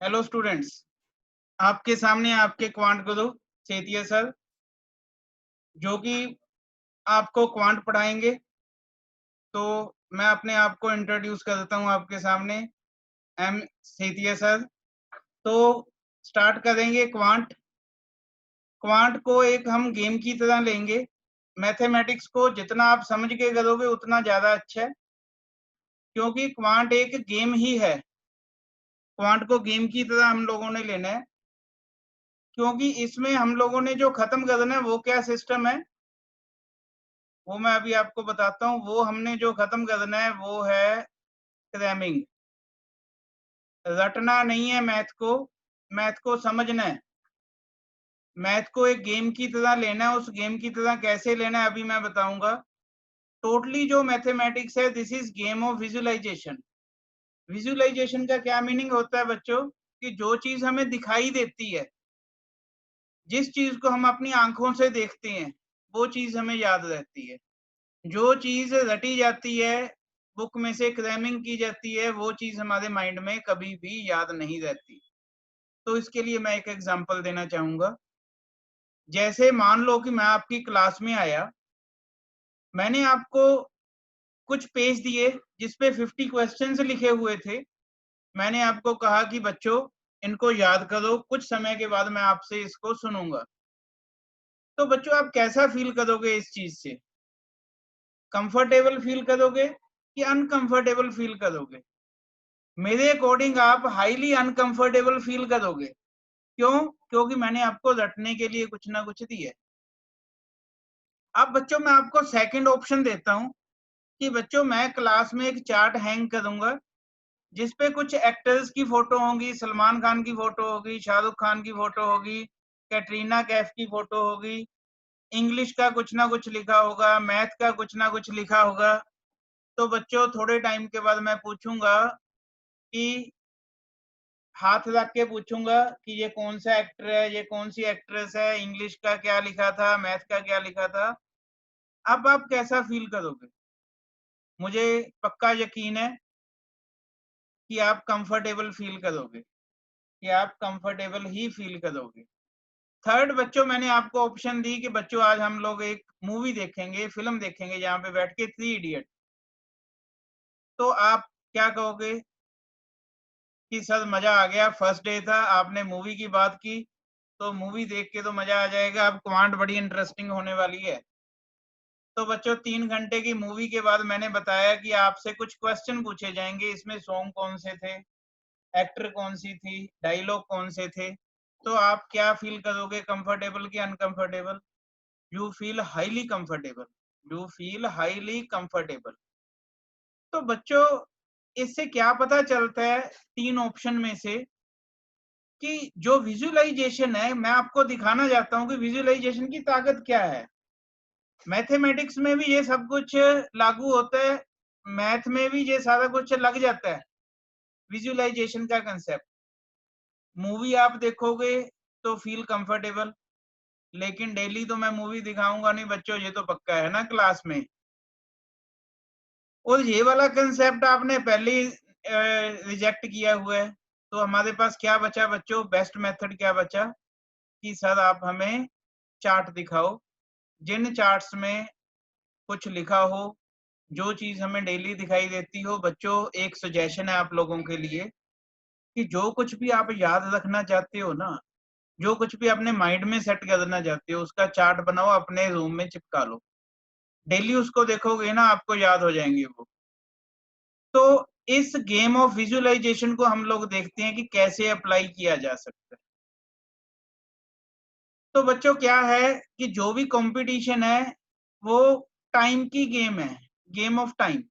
Hello students, आपके सामने आपके क्वांट गुरु सेतिया सर, जो कि आपको क्वांट पढ़ाएंगे। तो मैं अपने आप को इंट्रोड्यूस कर देता हूं आपके सामने। M Setia sir. तो स्टार्ट करेंगे क्वांट। क्वांट को एक हम गेम की तरह लेंगे। मैथमेटिक्स को जितना आप समझ के करोगे उतना ज्यादा अच्छा है, क्योंकि क्वांट एक गेम ही है। क्वांट को गेम की तरह हम लोगों ने लेना है, क्योंकि इसमें हम लोगों ने जो खत्म करना है वो क्या सिस्टम है वो मैं अभी आपको बताता हूँ। वो हमने जो खत्म करना है वो है क्रैमिंग। रटना नहीं है मैथ को समझना है। मैथ को एक गेम की तरह लेना है। उस गेम की तरह कैसे लेना है अभी मैं बताऊंगा। टोटली जो मैथमेटिक्स है, this is game of visualization. Visualization का क्या मीनिंग होता है बच्चों, कि जो चीज हमें दिखाई देती है, जिस चीज को हम अपनी आंखों से देखते हैं, वो चीज हमें याद रहती है। जो चीज रटी जाती है, बुक में से क्रैमिंग की जाती है, वो चीज हमारे माइंड में कभी भी याद नहीं रहती। तो इसके लिए मैं एक एग्जांपल देना चाहूंगा। जैसे मान लो कि मैं आपकी क्लास में आया, मैंने आपको कुछ पेज दिए जिसपे 50 क्वेश्चंस लिखे हुए थे। मैंने आपको कहा कि बच्चों इनको याद करो, कुछ समय के बाद मैं आपसे इसको सुनूंगा। तो बच्चों आप कैसा फील करोगे इस चीज से? कंफर्टेबल फील करोगे कि अनकंफर्टेबल फील करोगे? मेरे अकॉर्डिंग आप हाईली अनकंफर्टेबल फील करोगे। क्यों? क्योंकि मैंने आपको रटने के लिए कुछ ना कुछ दिया है। अब बच्चों मैं आपको सेकंड ऑप्शन देता हूं कि बच्चों मैं क्लास में एक चार्ट हैंग करूंगा जिसपे कुछ एक्टर्स की फोटो होगी। सलमान खान की फोटो होगी, शाहरुख खान की फोटो होगी, कैटरीना कैफ की फोटो होगी। इंग्लिश का कुछ ना कुछ लिखा होगा, मैथ का कुछ ना कुछ लिखा होगा। तो बच्चों थोड़े टाइम के बाद मैं पूछूंगा कि हाथ रख के पूछूंगा कि ये कौन सा एक्टर है, ये कौन सी एक्ट्रेस है, इंग्लिश का क्या लिखा था, मैथ का क्या लिखा था। अब आप कैसा फील करोगे? मुझे पक्का यकीन है कि आप कंफर्टेबल फील करोगे, कि आप कंफर्टेबल ही फील करोगे। थर्ड बच्चों मैंने आपको ऑप्शन दी कि बच्चों आज हम लोग एक मूवी देखेंगे, फिल्म देखेंगे जहां पे बैठ के थ्री इडियट। तो आप क्या कहोगे कि सर मजा आ गया, फर्स्ट डे था, आपने मूवी की बात की, तो मूवी देख के तो मजा आ जाएगा, अब क्वांट बड़ी इंटरेस्टिंग होने वाली है। तो बच्चों 3 घंटे की मूवी के बाद मैंने बताया कि आपसे कुछ क्वेश्चन पूछे जाएंगे, इसमें सॉन्ग कौन से थे, एक्टर कौन सी थी, डायलॉग कौन से थे। तो आप क्या फील करोगे, कंफर्टेबल कि uncomfortable? You feel highly comfortable. You feel highly comfortable. तो बच्चों इससे क्या पता चलता है तीन ऑप्शन में से, कि जो विजुअलाइजेशन है, मैं आपको दिखाना चाहता हूं कि विजुअलाइजेशन की ताकत क्या है। मैथमेटिक्स में भी ये सब कुछ लागू होता है, मैथ में भी ये सारा कुछ लग जाता है, विजुअलाइजेशन का कंसेप्ट। मूवी आप देखोगे तो फील कंफर्टेबल, लेकिन डेली तो मैं मूवी दिखाऊंगा नहीं बच्चों, ये तो पक्का है ना क्लास में। और ये वाला कंसेप्ट आपने पहले ही रिजेक्ट किया हुआ है। तो हमारे पास क्या बचा बच्चों? बेस्ट मेथड क्या बचा कि सर आप हमें चार्ट दिखाओ, जिन चार्ट्स में कुछ लिखा हो, जो चीज हमें डेली दिखाई देती हो। बच्चों एक सजेशन है आप लोगों के लिए कि जो कुछ भी आप याद रखना चाहते हो ना, जो कुछ भी अपने माइंड में सेट करना चाहते हो, उसका चार्ट बनाओ, अपने रूम में चिपका लो। डेली उसको देखोगे ना, आपको याद हो जाएंगे वो। तो इस गेम ऑफ विजुअलाइजेशन को हम लोग देखते हैं कि कैसे अप्लाई किया जा सकता है। तो बच्चों क्या है कि जो भी कंपटीशन है वो टाइम की गेम है, गेम ऑफ टाइम।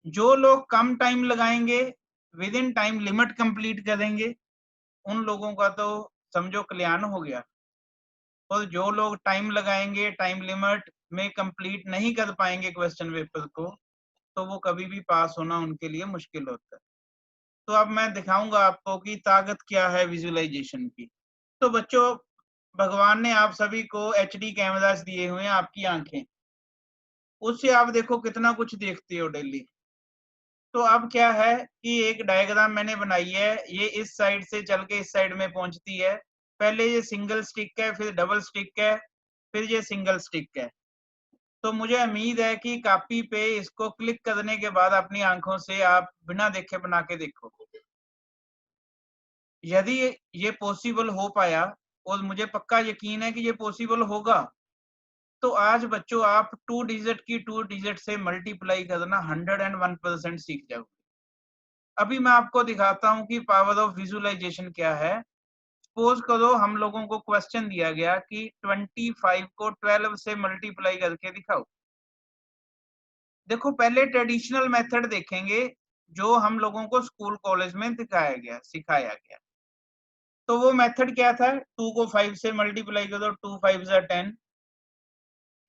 जो लोग कम टाइम लगाएंगे, with in time limit complete करेंगे, उन लोगों का तो समझो कल्याण हो गया। और जो लोग टाइम लगाएंगे, टाइम लिमिट में कंप्लीट नहीं कर पाएंगे क्वेश्चन पेपर को, तो वो कभी भी पास होना उनके लिए मुश्किल होता है। तो अब मैं दिखाऊंगा आपको कि ताकत क्या है विजुअलाइजेशन की। तो बच्चों भगवान ने आप सभी को एचडी कैमरास दिए हुए हैं, आपकी आंखें, उससे आप देखो कितना कुछ देखते हो डेली। तो अब क्या है कि एक डायग्राम मैंने बनाई है, ये इस साइड से चल के इस साइड में पहुंचती है। पहले ये सिंगल स्टिक है, फिर डबल स्टिक है, फिर ये सिंगल स्टिक है। तो मुझे उम्मीद है कि कॉपी पे इसको क्लिक करने के बाद अपनी आंखों से आप बिना देखे बना के देखो। यदि ये पॉसिबल हो पाया, और मुझे पक्का यकीन है कि ये पॉसिबल होगा, तो आज बच्चों आप 2 डिजिट की 2 डिजिट से मल्टीप्लाई करना 101% सीख जाओगे। अभी मैं आपको दिखाता हूं कि पावर ऑफ विजुअलाइजेशन क्या है। सपोज करो हम लोगों को क्वेश्चन दिया गया कि 25 को 12 से मल्टीप्लाई करके दिखाओ। देखो पहले ट्रेडिशनल मेथड देखेंगे जो हम लोगों को स्कूल कॉलेज में सिखाया गया। तो वो मेथड क्या था? 2 को 5 से मल्टीप्लाई करो, 2 5 10,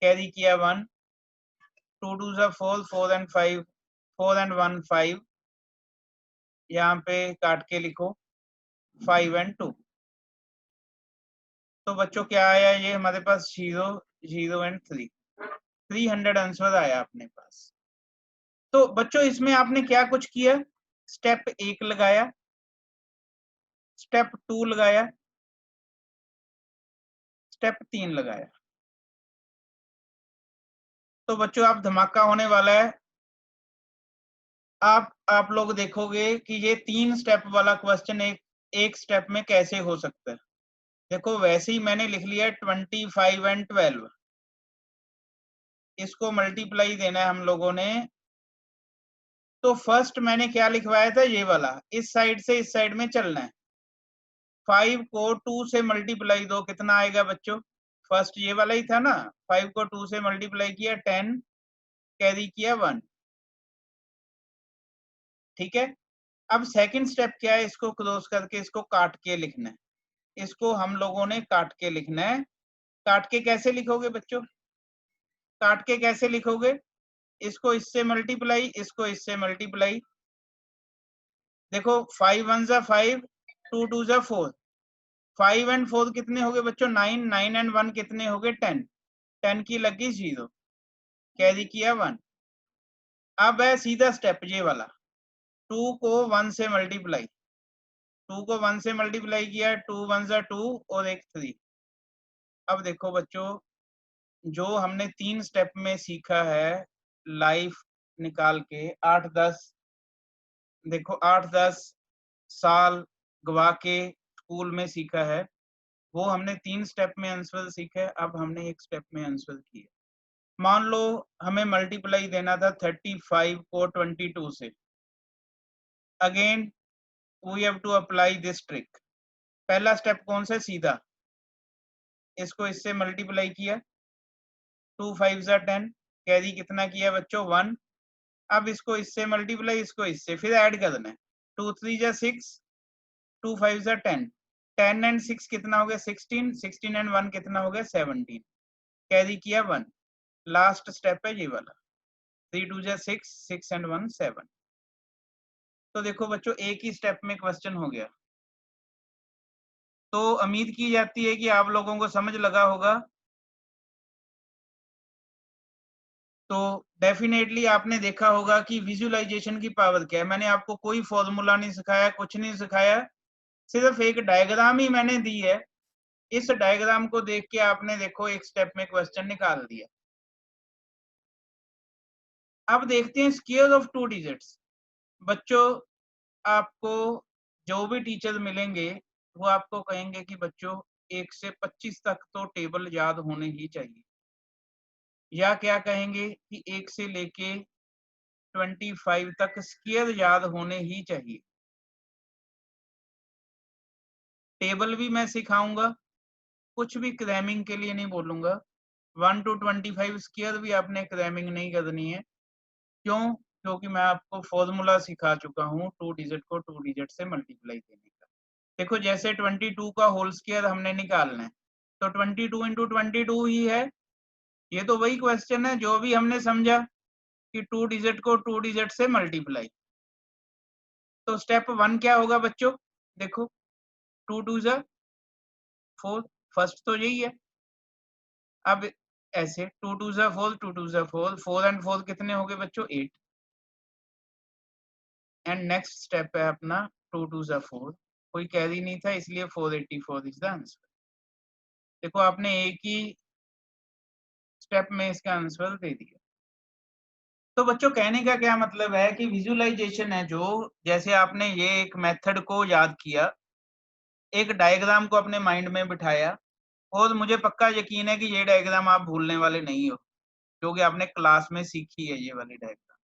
कैरी किया 1, 2 2 4, 4 एंड 5, 4 एंड 1 5, यहाँ पे काट के लिखो 5 एंड 2। तो बच्चों क्या आया? ये हमारे पास 0 0 एंड 3, 300 आंसर आया अपने पास। तो बच्चों इसमें आपने क्या कुछ किया? स्टेप 1 लगाया, स्टेप 2 लगाया, स्टेप 3 लगाया। तो बच्चों आप धमाका होने वाला है। आप लोग देखोगे कि ये 3 स्टेप वाला क्वेश्चन एक स्टेप में कैसे हो सकता है। देखो वैसे ही मैंने लिख लिया 25 एंड 12, इसको मल्टीप्लाई देना है हम लोगों ने। तो फर्स्ट मैंने क्या लिखवाया था? ये वाला, इस साइड से इस साइड में चलना है। 5 को 2 से मल्टीप्लाई दो, कितना आएगा बच्चों? फर्स्ट ये वाला ही था ना, 5 को 2 से मल्टीप्लाई किया 10, कैरी किया 1। ठीक है, अब सेकंड स्टेप क्या है? इसको क्लोज करके इसको काट के लिखना है। इसको हम लोगों ने काट के लिखना है। काट के कैसे लिखोगे बच्चों? काट के कैसे लिखोगे? इसको इससे मल्टीप्लाई, इसको इससे मल्टीप्लाई। देखो 5 1 जा 5, 2 2 जा 4, 5 एंड 4 कितने हो गए बच्चों? 9, 9 एंड 1 कितने हो गए? 10, 10 की लगी 0, कैरी किया 1। अब है सीधा स्टेप ये वाला, 2 को 1 से मल्टीप्लाई, 2 को 1 से मल्टीप्लाई किया, 2 1 जा 2 और एक 3। अब देखो बच्चों, जो हमने 3 स्टेप में सीखा है लाइफ निकाल के, 8 10, देखो 8 10 साल गवा के स्कूल में सीखा है, वो हमने 3 स्टेप में आंसर सीखा है। अब हमने एक स्टेप में आंसर किया। मान लो हमें मल्टीप्लाई देना था 35 को 22 से। Again we have to apply this trick. पहला स्टेप कौन सा? सीधा, इसको इससे मल्टीप्लाई किया, 2 5 जा 10, कैरी कितना किया बच्चों? 1। अब इसको इससे मल्टीप्लाई, इसको इससे, फिर ऐड करना है, 2 3 जा 6, 2 5 जा 10, 10 एंड 6 कितना हो गया? 16, 16 एंड 1 कितना हो गया? 17, कैरी किया 1। लास्ट स्टेप है ये वाला, 3 2 जा 6, 6 एंड 1 7। तो देखो बच्चों एक ही स्टेप में क्वेश्चन हो गया। तो उम्मीद की जाती है कि आप लोगों को समझ लगा होगा। तो डेफिनेटली आपने देखा होगा कि विजुअलाइजेशन की पावर क्या है। मैंने आपको कोई फॉर्मूला नहीं सिखाया, कुछ नहीं सिखाया, सिर्फ एक डायग्राम ही मैंने दी है। इस डायग्राम को देख के आपने देखो एक स्टेप में क्वेश्चन निकाल दिया। अब देखते हैं स्क्वायर ऑफ 2 डिजिट्स। बच्चों आपको जो भी टीचर मिलेंगे वो आपको कहेंगे कि बच्चों 1 से 25 तक तो टेबल याद होने ही चाहिए, या क्या कहेंगे कि 1 से लेके 25 तक स्क्वायर याद होने ही चाहिए। टेबल भी मैं सिखाऊंगा, कुछ भी क्रैमिंग के लिए नहीं बोलूंगा। 1 to 25 स्क्वायर भी आपने क्रैमिंग नहीं करनी है। क्यों? क्योंकि मैं आपको फॉर्मूला सिखा चुका हूँ 2 डिजिट को 2 डिजिट से मल्टीप्लाई करने का। देखो जैसे 22 का होल स्क्वायर हमने निकालना है, तो 22 इंटू 22 ही है। ये तो वही क्वेश्चन है जो भी हमने समझा कि 2 डिजिट को 2 डिजिट से मल्टीप्लाई। तो स्टेप 1 क्या होगा बच्चों? देखो 2 2 जा 4, फर्स्ट तो यही है। अब ऐसे 2 2 जा 4, 2 2 जा 4, 4 एंड 4 कितने हो गए बच्चों? 8। एंड नेक्स्ट स्टेप है अपना 2 2 ज़ा 4, कोई कैरी नहीं था इसलिए 484 इज द आंसर। देखो आपने एक ही स्टेप में इसका आंसर दे दिया। तो बच्चों कहने का क्या मतलब है कि विजुअलाइजेशन है जो, जैसे आपने ये एक मेथड को याद किया, एक डायग्राम को अपने माइंड में बिठाया, और मुझे पक्का यकीन है कि ये डायग्राम आप भूलने वाले नहीं हो, क्योंकि आपने क्लास में सीखी है ये वाली डायग्राम।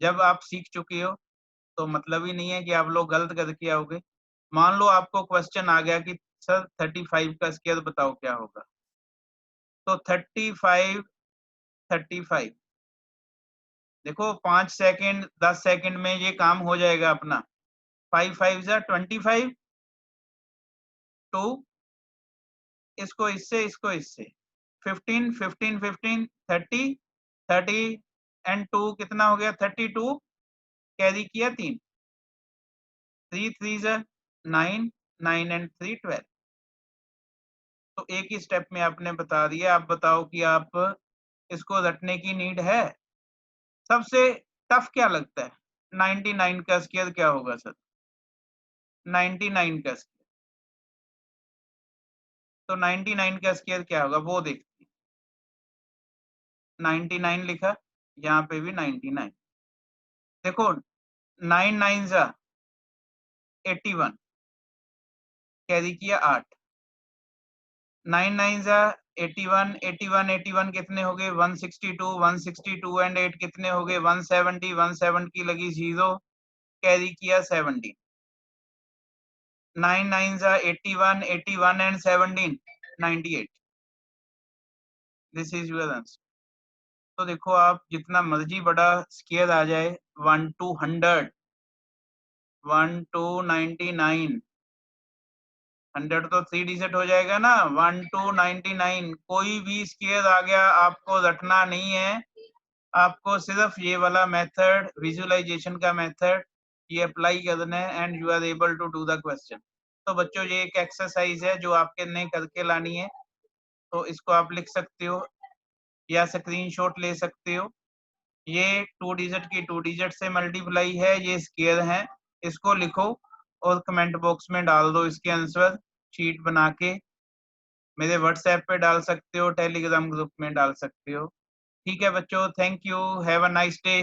जब आप सीख चुके हो तो मतलब ही नहीं है कि आप लोग गलत करके आओगे। मान लो आपको क्वेश्चन आ गया कि सर 35 का स्क्वायर बताओ क्या होगा, तो 35 35 देखो 5 सेकंड 10 सेकंड में ये काम हो जाएगा अपना। 5 5 जा 25, 2 इसको इससे 15 15 15 30 30 एंड 2 कितना हो गया 32, कैरी किया 3 3 3 जा 9 9 एंड 3 12। तो एक ही स्टेप में आपने बता दिया। आप बताओ कि आप इसको रटने की नीड है। सबसे टफ क्या लगता है? 99 का स्क्वायर क्या होगा सर? 99 का स्क्वायर, तो 99 का स्क्वायर क्या होगा वो देखते हैं। 99 लिखा, यहाँ पे भी 99। देखो 9 9 जा 81, कैरी किया 8, 9 9 जा 81 81 81 कितने हो गए 162 162 एंड 8 कितने हो गए 170 170 की लगी 0, कैरी किया 17, 9 9 जा 81 81 and 17 98। This is your answer. तो देखो आप जितना मर्जी बड़ा स्क्वायर आ जाए, 1 to 100, 1 to 99, 100 तो 3 डिजिट हो जाएगा ना, 1 to 99, कोई भी स्क्वायर आ गया आपको रटना नहीं है, आपको सिर्फ ये वाला मेथड, विजुअलाइजेशन का मेथड, ये अप्लाई करना है and you are able to do the question. तो बच्चों ये एक एक्सरसाइज है जो आपके ने करके लानी है, तो इसको आप लिख सकते हो या स्क्रीनशॉट ले सकते हो। ये 2 डिजिट की 2 डिजिट से मल्टीप्लाई है, ये स्क्वायर है, इसको लिखो और कमेंट बॉक्स में डाल दो इसके आंसर, शीट बना के मेरे व्हाट्सएप पे डाल सकते हो, टेलीग्राम ग्रुप में डाल सकते हो। ठीक है बच्चों, thank you, have a nice day.